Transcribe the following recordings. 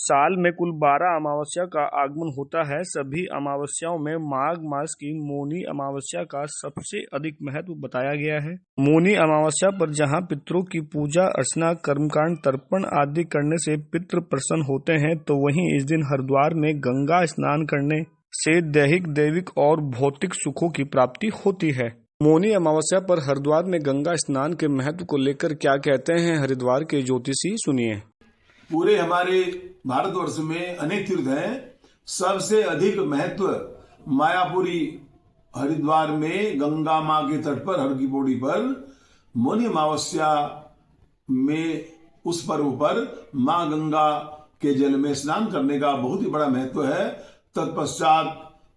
साल में कुल 12 अमावस्या का आगमन होता है। सभी अमावस्याओं में माघ मास की मौनी अमावस्या का सबसे अधिक महत्व बताया गया है। मौनी अमावस्या पर जहां पितरों की पूजा अर्चना, कर्मकांड, तर्पण आदि करने से पितृ प्रसन्न होते हैं, तो वहीं इस दिन हरिद्वार में गंगा स्नान करने से दैहिक, दैविक और भौतिक सुखों की प्राप्ति होती है। मौनी अमावस्या पर हरिद्वार में गंगा स्नान के महत्व को लेकर क्या कहते हैं हरिद्वार के ज्योतिषी, सुनिए। पूरे हमारे भारतवर्ष में अनेक तीर्थ हैं। सबसे अधिक महत्व मायापुरी हरिद्वार में गंगा माँ के तट पर, हर की पौड़ी पर मौनी अमावस्या में उस पर्व पर माँ गंगा के जल में स्नान करने का बहुत ही बड़ा महत्व है। तत्पश्चात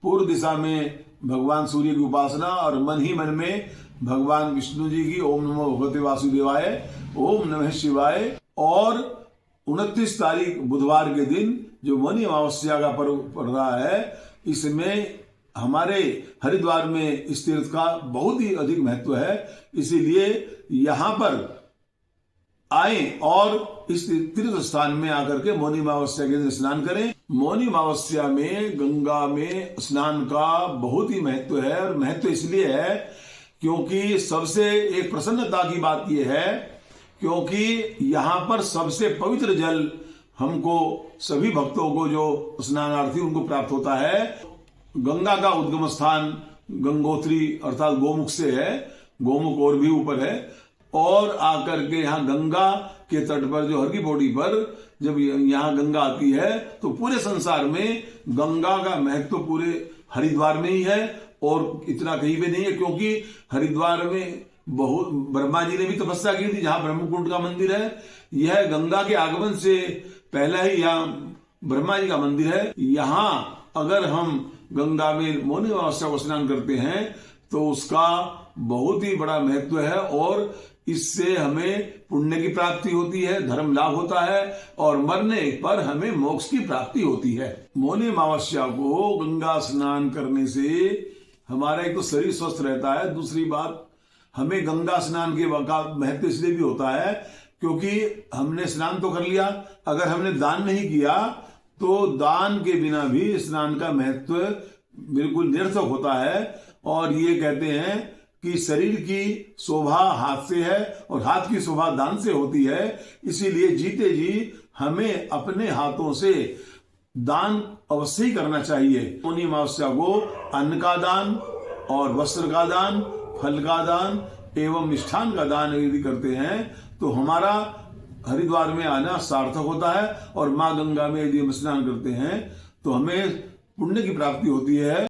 पूर्व दिशा में भगवान सूर्य की उपासना और मन ही मन में भगवान विष्णु जी की ओम नमो भगवते वासुदेवाय, ओम नमः शिवाय। और 29 तारीख बुधवार के दिन जो मौनी अमावस्या का पर्व पड़ रहा है, इसमें हमारे हरिद्वार में इस तीर्थ का बहुत ही अधिक महत्व है। इसीलिए यहाँ पर आए और इस तीर्थ स्थान में आकर के मौनी अमावस्या के दिन स्नान करें। मौनी अमावस्या में गंगा में स्नान का बहुत ही महत्व है, और महत्व इसलिए है क्योंकि सबसे एक प्रसन्नता की बात यह है क्योंकि यहाँ पर सबसे पवित्र जल हमको, सभी भक्तों को जो स्नानार्थी उनको प्राप्त होता है। गंगा का उद्गम स्थान गंगोत्री अर्थात गोमुख से है, गोमुख और भी ऊपर है। और आकर के यहाँ गंगा के तट पर, जो हर की पौड़ी पर जब यहाँ गंगा आती है, तो पूरे संसार में गंगा का महत्व पूरे हरिद्वार में ही है और इतना कहीं भी नहीं है। क्योंकि हरिद्वार में बहुत ब्रह्मा जी ने भी तपस्या की थी, जहां ब्रह्मकुंड का मंदिर है। यह गंगा के आगमन से पहला ही यहाँ ब्रह्मा जी का मंदिर है। यहाँ अगर हम गंगा में मौनी अमावस्या को स्नान करते हैं तो उसका बहुत ही बड़ा महत्व है और इससे हमें पुण्य की प्राप्ति होती है, धर्म लाभ होता है और मरने पर हमें मोक्ष की प्राप्ति होती है। मौनी अमावस्या को गंगा स्नान करने से हमारा एक तो शरीर स्वस्थ रहता है, दूसरी बात हमें गंगा स्नान के महत्व इसलिए भी होता है क्योंकि हमने स्नान तो कर लिया, अगर हमने दान नहीं किया तो दान के बिना भी स्नान का महत्व बिल्कुल निरर्थक होता है। और ये कहते हैं कि शरीर की शोभा हाथ से है और हाथ की शोभा दान से होती है। इसीलिए जीते जी हमें अपने हाथों से दान अवश्य ही करना चाहिए। मौनी अमावस्या को अन्न का दान और वस्त्र का दान, फल का दान एवं मिष्ठान का दान यदि करते हैं तो हमारा हरिद्वार में आना सार्थक होता है। और माँ गंगा में यदि हम स्नान करते हैं तो हमें पुण्य की प्राप्ति होती है।